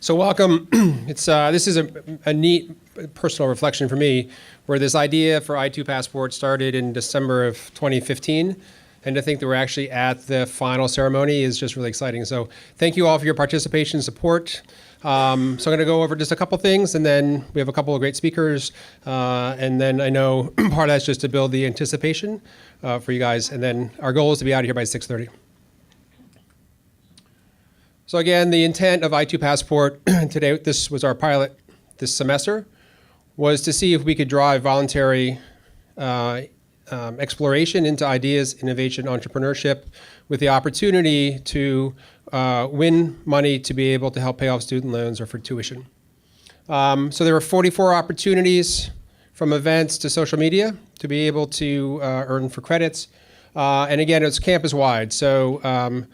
So welcome. This is a neat personal reflection for me, where this idea for I2 Passport started in December of 2015, and to think that we're actually at the final ceremony is just really exciting. So thank you all for your participation and support. So I'm going to go over just a couple things, and then we have a couple of great speakers, and then I know part of that's just to build the anticipation for you guys, and then our goal is to be out of here by 6:30. So again, the intent of I2 Passport today, this was our pilot this semester, was to see if we could drive voluntary exploration into ideas, innovation, entrepreneurship, with the opportunity to win money to be able to help pay off student loans or for tuition. So there were 44 opportunities, from events to social media, to be able to earn for credits. And again, it's campus-wide. So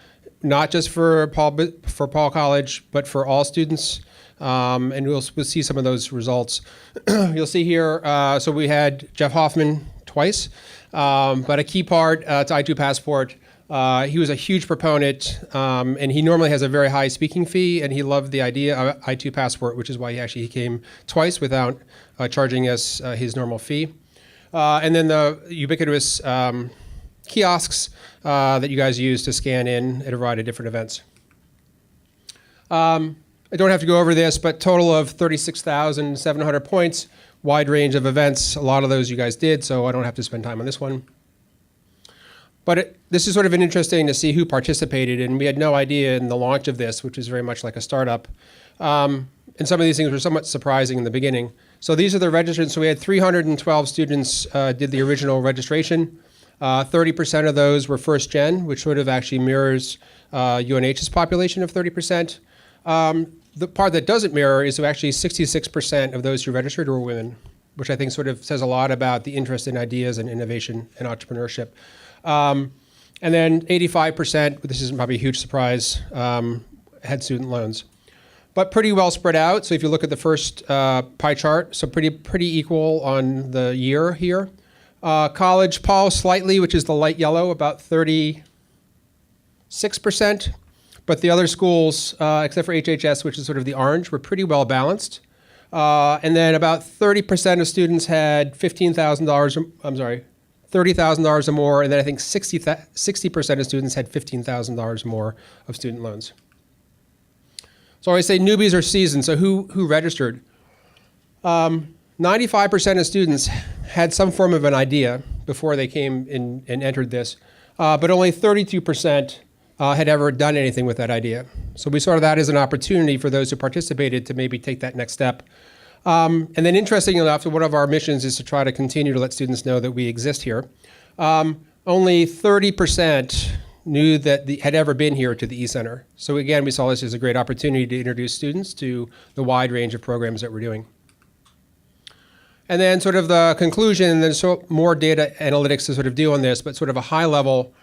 not just for Paul College, but for all students. And we'll see some of those results. You'll see here, so we had Jeff Hoffman twice, but a key part to I2 Passport, he was a huge proponent, and he normally has a very high speaking fee, and he loved the idea of I2 Passport, which is why he came twice without charging us his normal fee. And then the ubiquitous kiosks that you guys use to scan in at a variety of different events. I don't have to go over this, but total of 36,700 points, wide range of events. A lot of those you guys did, so I don't have to spend time on this one. But this is sort of interesting to see who participated, and we had no idea in the launch of this, which is very much like a startup. And some of these things were somewhat surprising in the beginning. So these are the registrants. So we had 312 students did the original registration. 30% of those were first gen, which sort of actually mirrors UNH's population of 30%. The part that doesn't mirror is actually 66% of those who registered were women, which I think sort of says a lot about the interest in ideas and innovation and entrepreneurship. And then 85%, this is probably a huge surprise, had student loans. But pretty well spread out. So if you look at the first pie chart, so pretty equal on the year here. College, Paul slightly, which is the light yellow, about 36%. But the other schools, except for HHS, which is sort of the orange, were pretty well balanced. And then about 30% of students had $30,000 or more, and then I think 60% of students had $15,000 more of student loans. So I always say newbies are seasoned, so who registered? 95% of students had some form of an idea before they came in and entered this, but only 32% had ever done anything with that idea. So we saw that as an opportunity for those who participated to maybe take that next step. And then interestingly enough, one of our missions is to try to continue to let students know that we exist here. Only 30% knew that had ever been here to the E-Center. So again, we saw this as a great opportunity to introduce students to the wide range of programs that we're doing. And then sort of the conclusion, and there's more data analytics to sort of do on this, but sort of a high level,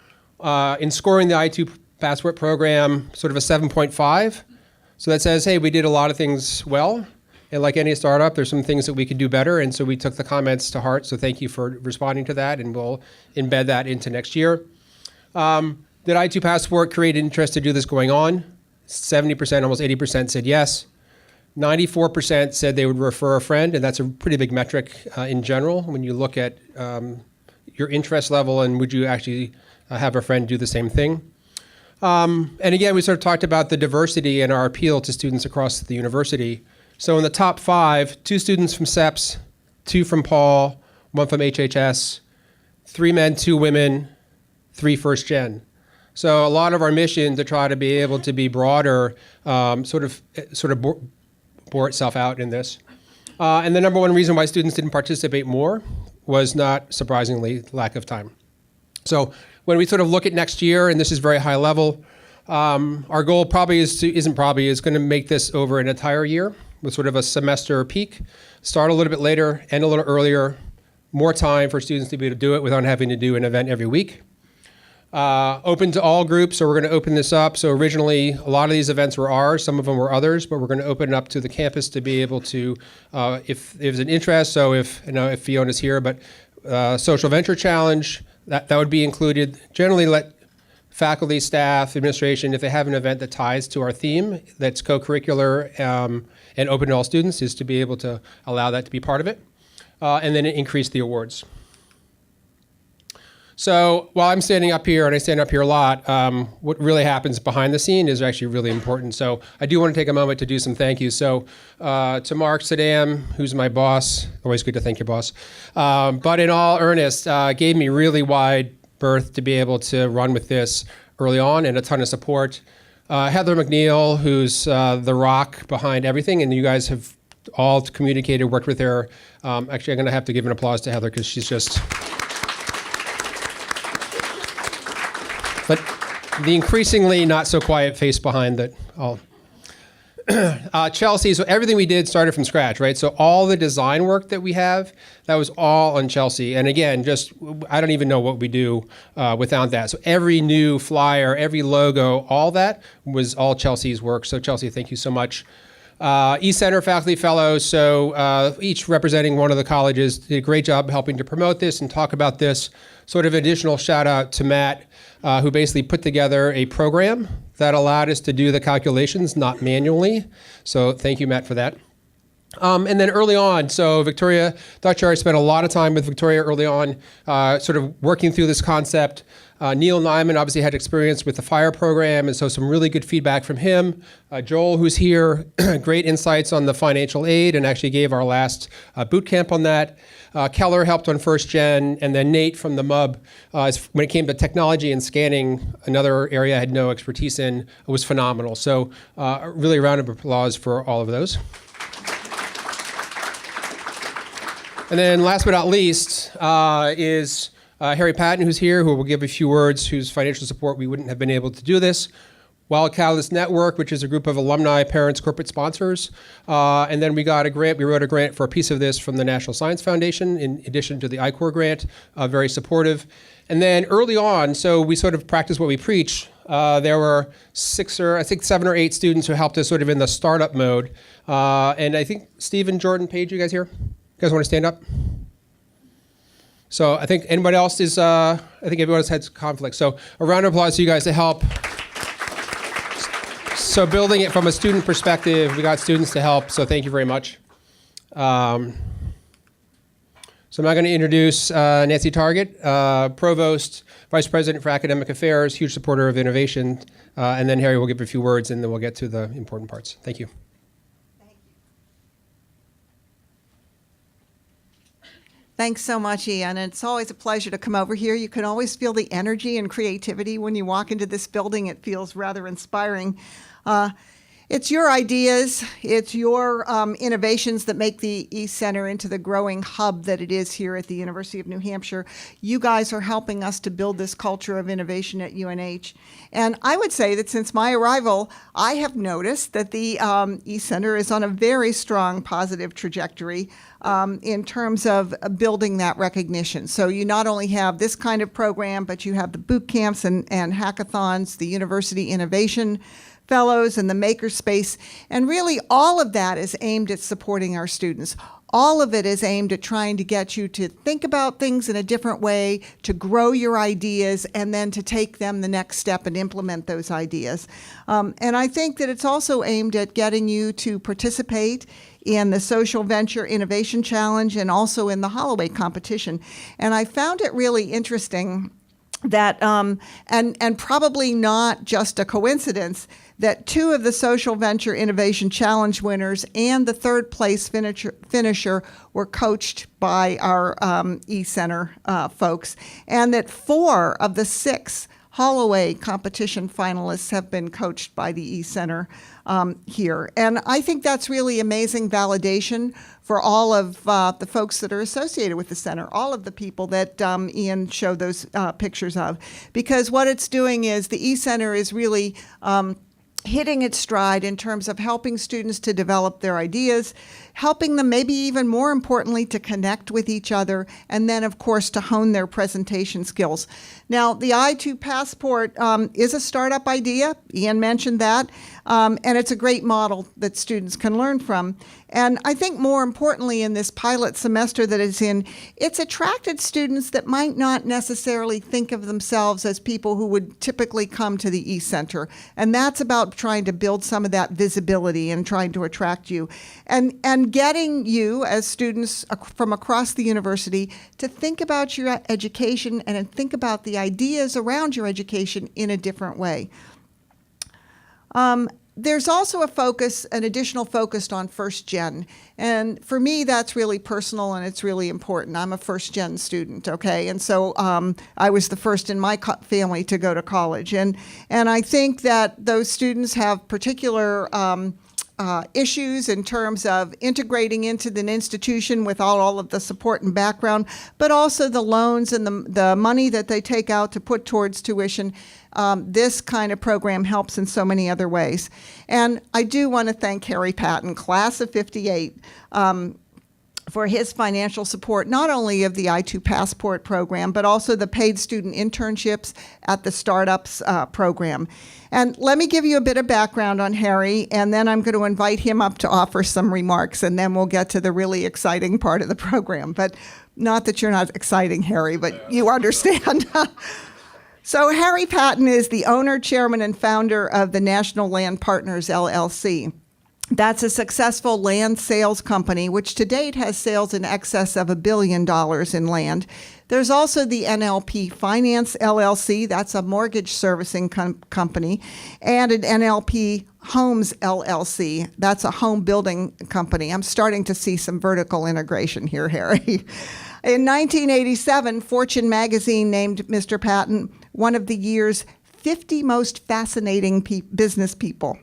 in scoring the I2 Passport program, sort of a 7.5. So that says, hey, we did a lot of things well. And like any startup, there's some things that we could do better. And so we took the comments to heart. So thank you for responding to that. And we'll embed that into next year. Did I2 Passport create interest to do this going on? 70%, almost 80% said yes. 94% said they would refer a friend. And that's a pretty big metric in general when you look at your interest level and would you actually have a friend do the same thing. And again, we sort of talked about the diversity and our appeal to students across the university. So in the top 5, 2 students from SEPS, 2 from Paul, 1 from HHS, 3 men, 2 women, 3 first gen. So a lot of our mission to try to be able to be broader sort of bore itself out in this. And the number one reason why students didn't participate more was, not surprisingly, lack of time. So when we sort of look at next year, and this is very high level, our goal probably is going to make this over an entire year with sort of a semester peak, start a little bit later, end a little earlier, more time for students to be able to do it without having to do an event every week. Open to all groups, so we're going to open this up. So originally, a lot of these events were ours, some of them were others, but we're going to open it up to the campus to be able to, if there's an interest, so if Fiona's here, but Social Venture Challenge, that would be included. Generally let faculty, staff, administration, if they have an event that ties to our theme that's co-curricular and open to all students, is to be able to allow that to be part of it, and then increase the awards. So while I'm standing up here, and I stand up here a lot, what really happens behind the scene is actually really important. So I do want to take a moment to do some thank yous. So to Mark Saddam, who's my boss, always good to thank your boss, but in all earnest, gave me really wide berth to be able to run with this early on, and a ton of support. Heather McNeil, who's the rock behind everything, and you guys have all communicated, worked with her. Actually, I'm going to have to give an applause to Heather because she's just... But the increasingly not so quiet face behind that all. Chelsea, so everything we did started from scratch, right? So all the design work that we have, that was all on Chelsea. And again, just, I don't even know what we do without that. So every new flyer, every logo, all that was all Chelsea's work. So Chelsea, thank you so much. E-Center faculty fellows, so each representing one of the colleges, did a great job helping to promote this and talk about this. Sort of additional shout out to Matt, who basically put together a program that allowed us to do the calculations, not manually. So thank you, Matt, for that. And then early on, so Victoria Dutcher, spent a lot of time with Victoria early on, sort of working through this concept. Neil Nyman obviously had experience with the FIRE program, and so some really good feedback from him. Joel, who's here, great insights on the financial aid and actually gave our last boot camp on that. Keller helped on first gen, and then Nate from the MUB, when it came to technology and scanning, another area I had no expertise in, was phenomenal. So really a round of applause for all of those. And then last but not least is Harry Patton, who's here, who will give a few words, whose financial support we wouldn't have been able to do this. Wild Catalyst Network, which is a group of alumni, parents, corporate sponsors. And then we got a grant, we wrote a grant for a piece of this from the National Science Foundation, in addition to the I-Corps grant, very supportive. And then early on, so we sort of practice what we preach. There were 7 or 8 students who helped us sort of in the startup mode. And I think Stephen, Jordan, Paige, you guys here? You guys want to stand up? So I think anybody else is, I think everyone else had conflict. So a round of applause to you guys to help. So building it from a student perspective, we got students to help, so thank you very much. So I'm now going to introduce Nancy Target, Provost, Vice President for Academic Affairs, huge supporter of innovation, and then Harry will give a few words, and then we'll get to the important parts. Thank you. Thanks so much, Ian. It's always a pleasure to come over here. You can always feel the energy and creativity when you walk into this building. It feels rather inspiring. It's your ideas, it's your innovations that make the E-Center into the growing hub that it is here at the University of New Hampshire. You guys are helping us to build this culture of innovation at UNH. And I would say that since my arrival, I have noticed that the E-Center is on a very strong positive trajectory in terms of building that recognition. So you not only have this kind of program, but you have the boot camps and hackathons, the University Innovation Fellows and the Makerspace, and really all of that is aimed at supporting our students. All of it is aimed at trying to get you to think about things in a different way, to grow your ideas, and then to take them the next step and implement those ideas. And I think that it's also aimed at getting you to participate in the Social Venture Innovation Challenge and also in the Holloway competition. And I found it really interesting that, and probably not just a coincidence, that 2 of the Social Venture Innovation Challenge winners and the 3rd place finisher were coached by our E-Center folks, and that 4 of the 6 Holloway competition finalists have been coached by the E-Center here. And I think that's really amazing validation for all of the folks that are associated with the center, all of the people that Ian showed those pictures of. Because what it's doing is the E-Center is really hitting its stride in terms of helping students to develop their ideas, helping them maybe even more importantly to connect with each other, and then of course to hone their presentation skills. Now, the I-2 Passport is a startup idea. Ian mentioned that. And it's a great model that students can learn from. And I think more importantly in this pilot semester that it's in, it's attracted students that might not necessarily think of themselves as people who would typically come to the East Center. And that's about trying to build some of that visibility and trying to attract you. And getting you as students from across the university to think about your education and think about the ideas around your education in a different way. There's also an additional focus on first gen. And for me, that's really personal and it's really important. I'm a first gen student, okay? And so I was the first in my family to go to college. And I think that those students have particular issues in terms of integrating into the institution without all of the support and background, but also the loans and the money that they take out to put towards tuition. This kind of program helps in so many other ways. And I do want to thank Harry Patton, class of 58, for his financial support, not only of the I-2 Passport program, but also the paid student internships at the Startups program. And let me give you a bit of background on Harry, and then I'm going to invite him up to offer some remarks, and then we'll get to the really exciting part of the program. But not that you're not exciting, Harry, but you understand. So Harry Patton is the owner, chairman, and founder of the National Land Partners, LLC. That's a successful land sales company, which to date has sales in excess of $1 billion in land. There's also the NLP Finance, LLC. That's a mortgage servicing company. And an NLP Homes, LLC. That's a home building company. I'm starting to see some vertical integration here, Harry. In 1987, Fortune magazine named Mr. Patton one of the year's 50 most fascinating business people.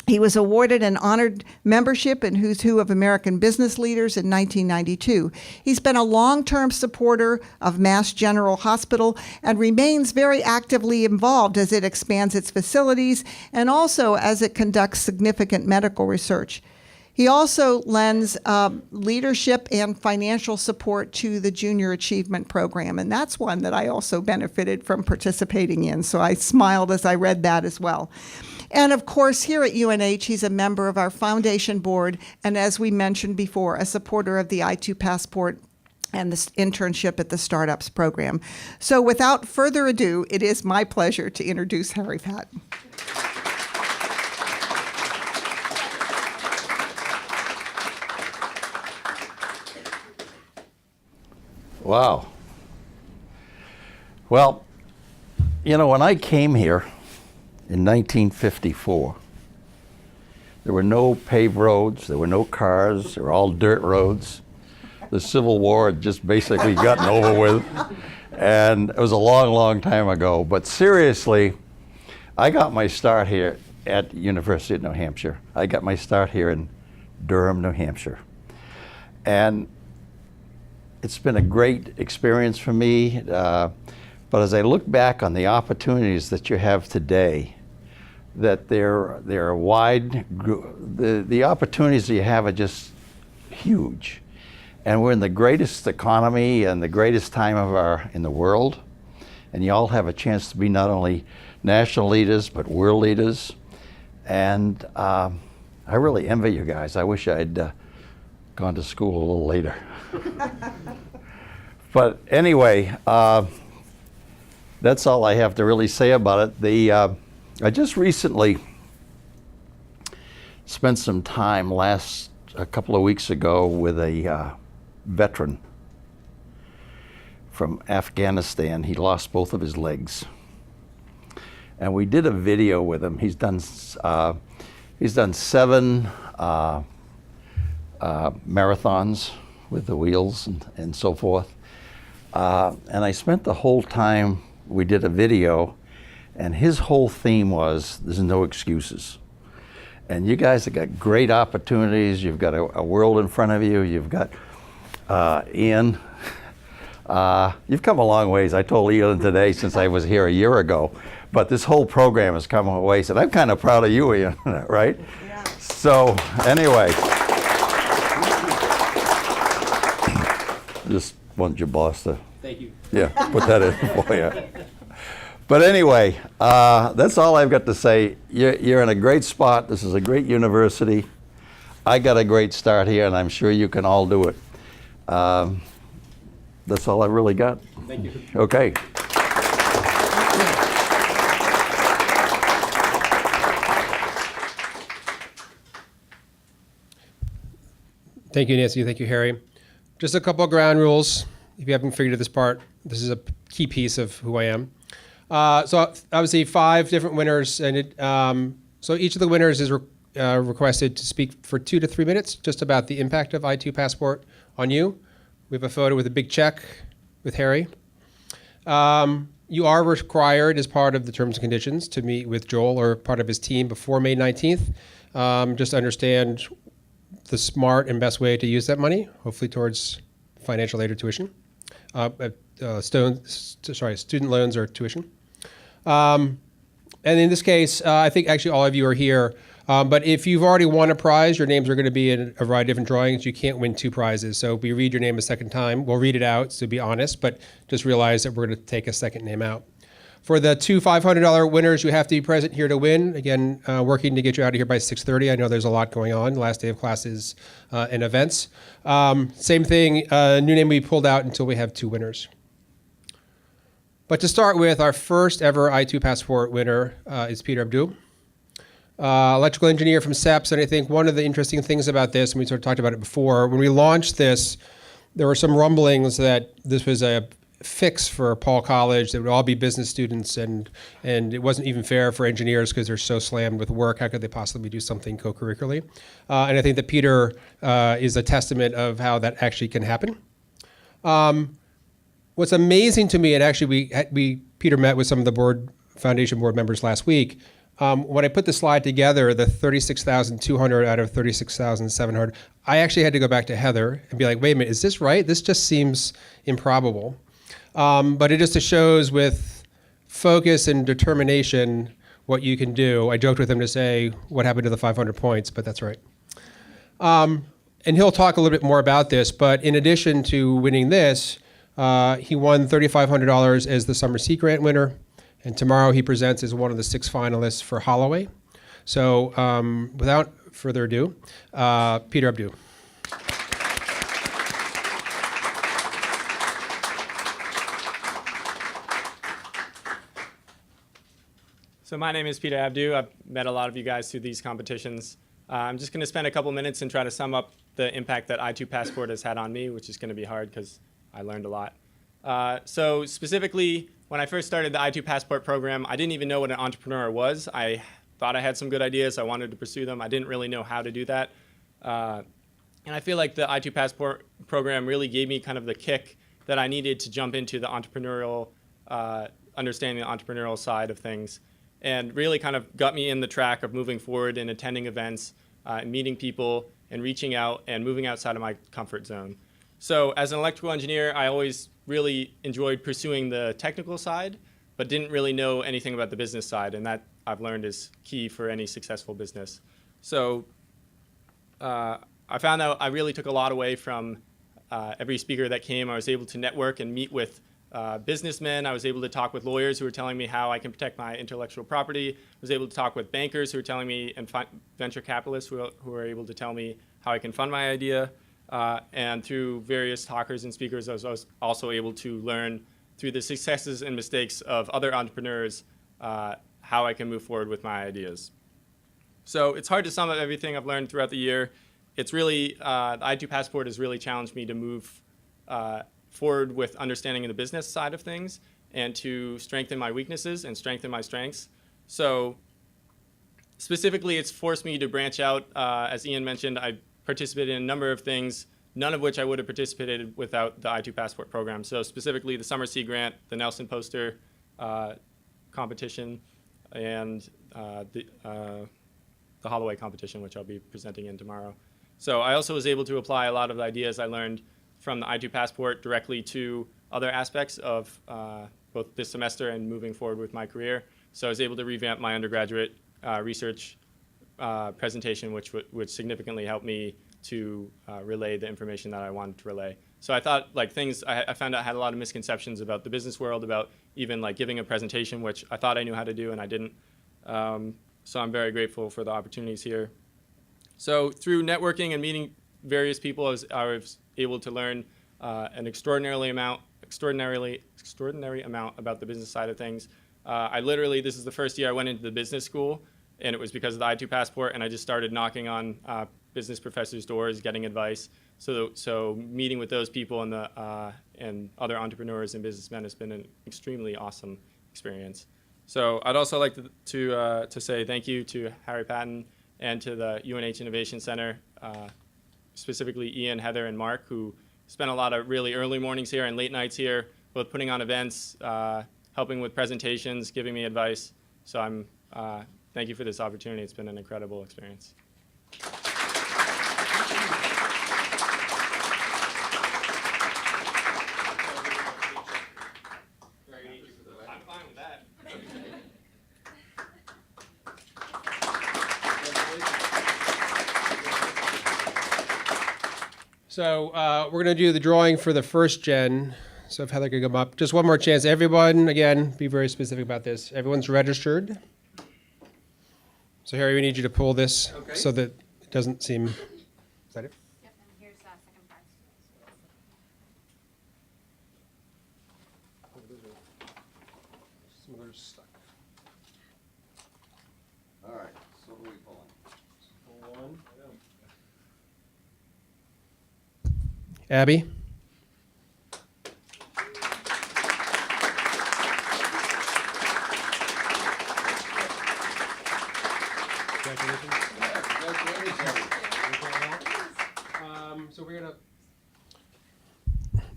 He was awarded an honored membership in Who's Who of American Business Leaders in 1992. He's been a long-term supporter of Mass General Hospital and remains very actively involved as it expands its facilities and also as it conducts significant medical research. He also lends leadership and financial support to the Junior Achievement Program, and that's one that I also benefited from participating in, so I smiled as I read that as well. And of course, here at UNH, he's a member of our foundation board, and as we mentioned before, a supporter of the I-2 Passport and the internship at the Startups program. So without further ado, it is my pleasure to introduce Harry Patton. Wow. Well, you know, when I came here in 1954, there were no paved roads, there were no cars, they were all dirt roads. The Civil War had just basically gotten over with, and it was a long, long time ago. But seriously, I got my start here at University of New Hampshire. I got my start here in Durham, New Hampshire. And it's been a great experience for me, but as I look back on the opportunities that you have today, that they're wide, the opportunities that you have are just huge. And we're in the greatest economy and the greatest time in the world, and you all have a chance to be not only national leaders, but world leaders. And I really envy you guys. I wish I'd gone to school a little later. But anyway, that's all I have to really say about it. I just recently spent some time a couple of weeks ago with a veteran from Afghanistan. He lost both of his legs, and we did a video with him. He's done 7 marathons with the wheels and so forth. And I spent the whole time we did a video, and his whole theme was, there's no excuses. And you guys have got great opportunities. You've got a world in front of you. You've got Ian. You've come a long ways. I told Ian today, since I was here a year ago, but this whole program has come a ways, and I'm kind of proud of you, Ian, right? Yeah. So anyway. Just want your boss to, Thank you. yeah, put that in for you. But anyway, that's all I've got to say. You're in a great spot. This is a great university. I got a great start here, and I'm sure you can all do it. That's all I really got. Thank you. Okay. Thank you, Nancy. Thank you, Harry. Just a couple of ground rules. If you haven't figured this part, this is a key piece of who I am. So obviously 5 different winners, and so each of the winners is requested to speak for 2 to 3 minutes just about the impact of I2 Passport on you. We have a photo with a big check with Harry. You are required as part of the terms and conditions to meet with Joel or part of his team before May 19th, just to understand the smart and best way to use that money, hopefully towards financial aid or tuition, student loans or tuition. And in this case, I think actually all of you are here. But if you've already won a prize, your names are going to be in a variety of different drawings. You can't win 2 prizes. So if we read your name a second time, we'll read it out, so be honest, but just realize that we're going to take a second name out. For the 2 $500 winners, you have to be present here to win. Again, working to get you out of here by 6:30. I know there's a lot going on, last day of classes and events. Same thing, new name we pulled out until we have 2 winners. But to start with, our first ever I2 Passport winner is Peter Abdul. Electrical engineer from SEPS, and I think one of the interesting things about this, and we sort of talked about it before, when we launched this, there were some rumblings that this was a fix for Paul College, that would all be business students, and it wasn't even fair for engineers because they're so slammed with work. How could they possibly do something co-curricularly? And I think that Peter is a testament of how that actually can happen. What's amazing to me, and actually Peter met with some of the foundation board members last week. When I put the slide together, the 36,200 out of 36,700, I actually had to go back to Heather and be like, wait a minute, is this right? This just seems improbable. But it just shows with focus and determination what you can do. I joked with him to say, what happened to the 500 points, but that's right. And he'll talk a little bit more about this, but in addition to winning this, he won $3,500 as the Summer Sea Grant winner. And tomorrow he presents as one of the 6 finalists for Holloway. So without further ado, Peter Abdul. So my name is Peter Abdul. I've met a lot of you guys through these competitions. I'm just going to spend a couple minutes and try to sum up the impact that I2 Passport has had on me, which is going to be hard because I learned a lot. So specifically, when I first started the I2 Passport program, I didn't even know what an entrepreneur was. I thought I had some good ideas. I wanted to pursue them. I didn't really know how to do that. And I feel like the I2 Passport program really gave me kind of the kick that I needed to jump into the entrepreneurial, understanding the entrepreneurial side of things, and really kind of got me in the track of moving forward and attending events, and meeting people, and reaching out and moving outside of my comfort zone. So as an electrical engineer, I always really enjoyed pursuing the technical side, but didn't really know anything about the business side, and that I've learned is key for any successful business. So I found out I really took a lot away from every speaker that came. I was able to network and meet with businessmen. I was able to talk with lawyers who were telling me how I can protect my intellectual property. I was able to talk with bankers who were telling me, and venture capitalists who were able to tell me how I can fund my idea. And through various talkers and speakers, I was also able to learn through the successes and mistakes of other entrepreneurs how I can move forward with my ideas. So it's hard to sum up everything I've learned throughout the year. It's really, the I2 Passport has really challenged me to move forward with understanding the business side of things and to strengthen my weaknesses and strengthen my strengths. So specifically, it's forced me to branch out. As Ian mentioned, I participated in a number of things, none of which I would have participated without the I2 Passport program. So specifically the Summer Sea Grant, the Nelson Poster competition, and the Holloway competition, which I'll be presenting in tomorrow. So I also was able to apply a lot of the ideas I learned from the I2 Passport directly to other aspects of both this semester and moving forward with my career. So I was able to revamp my undergraduate research presentation, which significantly helped me to relay the information that I wanted to relay. So I thought, like, I found out I had a lot of misconceptions about the business world, about even like giving a presentation, which I thought I knew how to do and I didn't. So I'm very grateful for the opportunities here. So through networking and meeting various people, I was able to learn an extraordinary amount about the business side of things. This is the first year I went into the business school, and it was because of the I-2 passport, and I just started knocking on business professors' doors, getting advice. So meeting with those people and other entrepreneurs and businessmen has been an extremely awesome experience. So I'd also like to say thank you to Harry Patton and to the UNH Innovation Center, specifically Ian, Heather, and Mark, who spent a lot of really early mornings here and late nights here, both putting on events, helping with presentations, giving me advice. So thank you for this opportunity. It's been an incredible experience. I'm fine with that. So we're going to do the drawing for the first gen. So if Heather could come up. Just one more chance. Everyone, again, be very specific about this. Everyone's registered. So Harry, we need you to pull this so that it doesn't seem... Is that it? Yep, and here's second prize. Some of those stuck. All right, so what are we pulling? Abby? So we're gonna.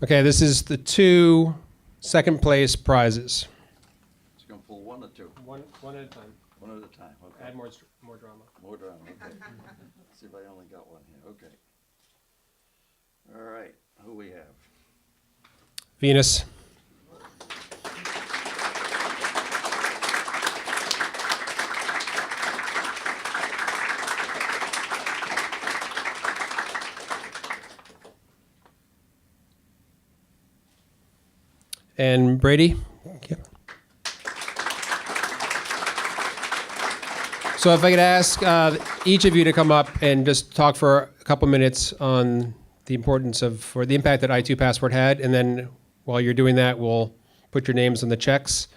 Okay, this is the 2 second place prizes. Just gonna pull one or two? One at a time. One at a time, okay. Add more drama. More drama, okay. See if I only got one here, okay. All right, who we have? Venus. And Brady. Yep. So if I could ask each of you to come up and just talk for a couple minutes on the importance of, or the impact that I-2 Passport had, and then while you're doing that, we'll put your names on the checks,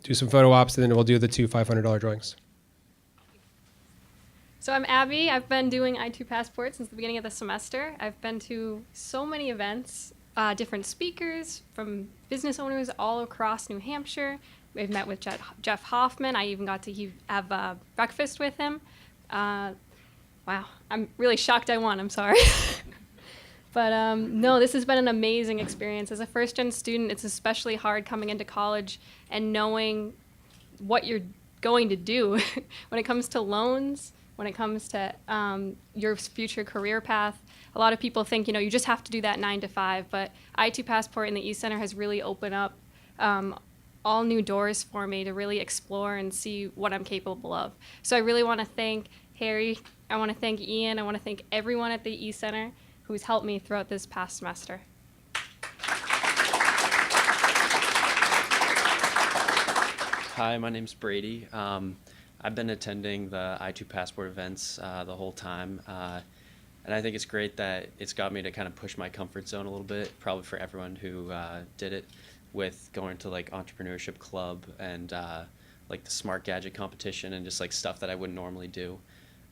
do some photo ops, and then we'll do the 2 $500 drawings. So I'm Abby. I've been doing I-2 Passport since the beginning of the semester. I've been to so many events, different speakers from business owners all across New Hampshire. We've met with Jeff Hoffman. I even got to have breakfast with him. Wow, I'm really shocked I won. I'm sorry. But no, this has been an amazing experience. As a first-gen student, it's especially hard coming into college and knowing what you're going to do when it comes to loans, when it comes to your future career path. A lot of people think, you just have to do that 9 to 5, but I-2 Passport and the East Center has really opened up all new doors for me to really explore and see what I'm capable of. So I really want to thank Harry, I want to thank Ian, I want to thank everyone at the East Center who's helped me throughout this past semester. Hi, my name's Brady. I've been attending the I-2 Passport events the whole time, and I think it's great that it's got me to kind of push my comfort zone a little bit, probably for everyone who did it, with going to like entrepreneurship club and like the smart gadget competition and just like stuff that I wouldn't normally do.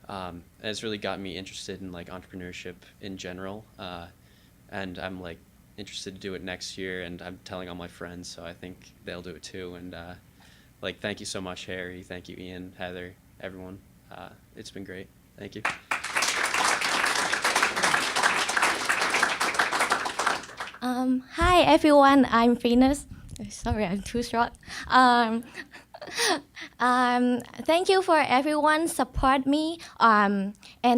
And it's really got me interested in like entrepreneurship in general, and I'm like interested to do it next year, and I'm telling all my friends, so I think they'll do it too. And like, thank you so much, Harry. Thank you, Ian, Heather, everyone. It's been great. Thank you. Hi everyone, I'm Venus. Sorry, I'm too short. Thank you for everyone support me. And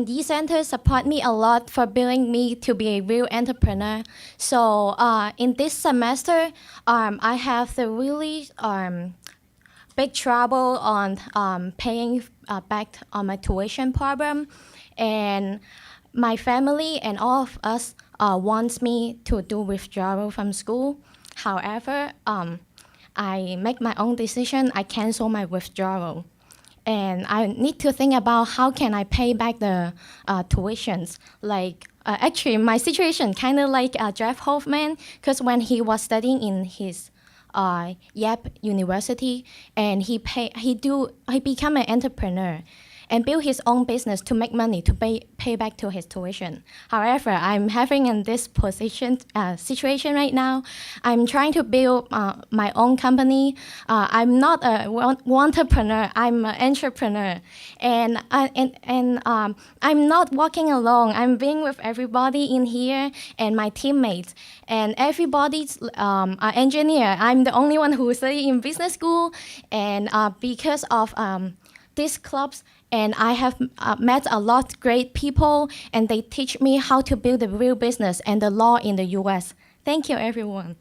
these centers support me a lot for building me to be a real entrepreneur. So in this semester, I have the really big trouble on paying back on my tuition problem, and my family and all of us wants me to do withdrawal from school. However, I make my own decision. I cancel my withdrawal. And I need to think about how can I pay back the tuitions. Like, actually, my situation kind of like Jeff Hoffman, because when he was studying in his Yale University, and he became an entrepreneur and built his own business to make money to pay back to his tuition. However, I'm having in this situation right now. I'm trying to build my own company. I'm not a entrepreneur. I'm an entrepreneur, and I'm not walking alone. I'm being with everybody in here and my teammates, and everybody's an engineer. I'm the only one who studied in business school, and because of these clubs, and I have met a lot of great people, and they teach me how to build a real business and the law in the U.S. Thank you, everyone.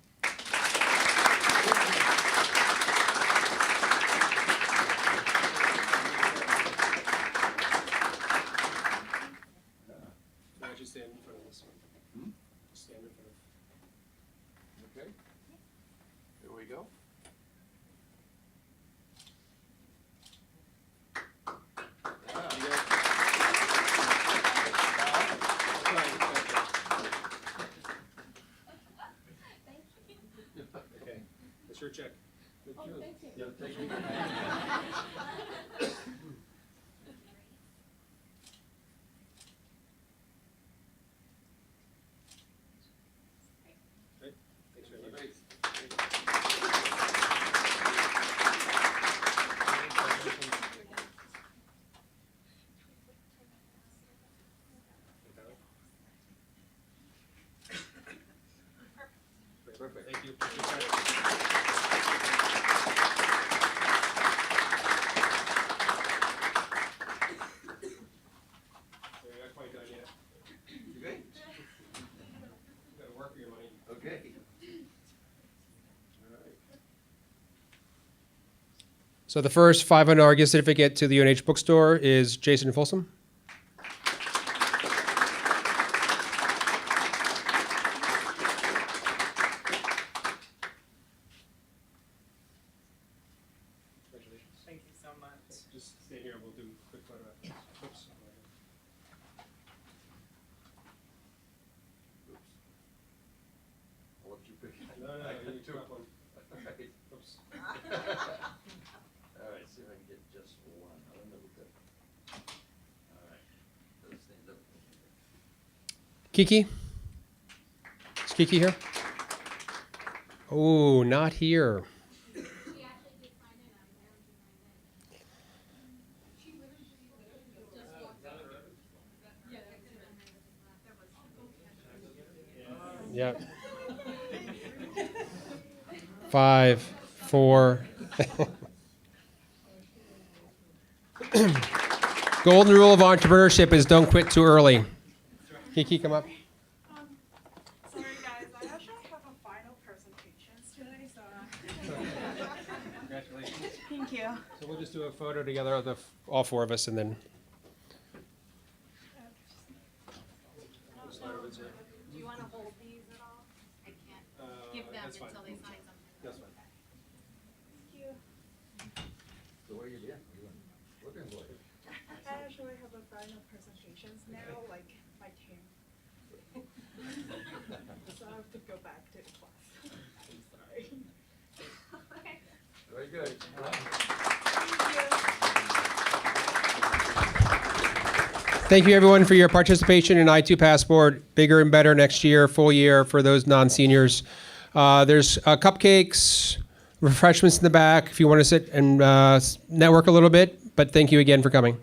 Okay. Here we go. Okay, that's your check. Yeah, thank you. Thanks very much. Perfect. Thank you. You're not quite done yet. You good? You gotta work for your money. Okay. All right. So the first $500 gift certificate to the UNH bookstore is Jason Folsom. Thank you so much. Just stay here, we'll do a quick photo after. Oops. I'll let you pick. No, you took up one. All right. Oops. All right, see if I can get just one. I don't know what that. All right. Let's stand up. Kiki? Is Kiki here? Oh, not here. Yeah. 5, 4. Golden rule of entrepreneurship is don't quit too early. Kiki, come up. Sorry guys, I actually have a final presentation today, so. Congratulations. Thank you. So we'll just do a photo together of all four of us, and then. Do you want to hold these at all? I can't give them that's fine. until they sign something. That's fine. Thank you. So where you been? You looking for it? I actually have a final presentations now, like my team. So I have to go back to class. I'm sorry. Okay. Very good. Thank you, everyone, for your participation in I2 Passport. Bigger and better next year, full year for those non-seniors. There's cupcakes, refreshments in the back if you want to sit and network a little bit. But thank you again for coming.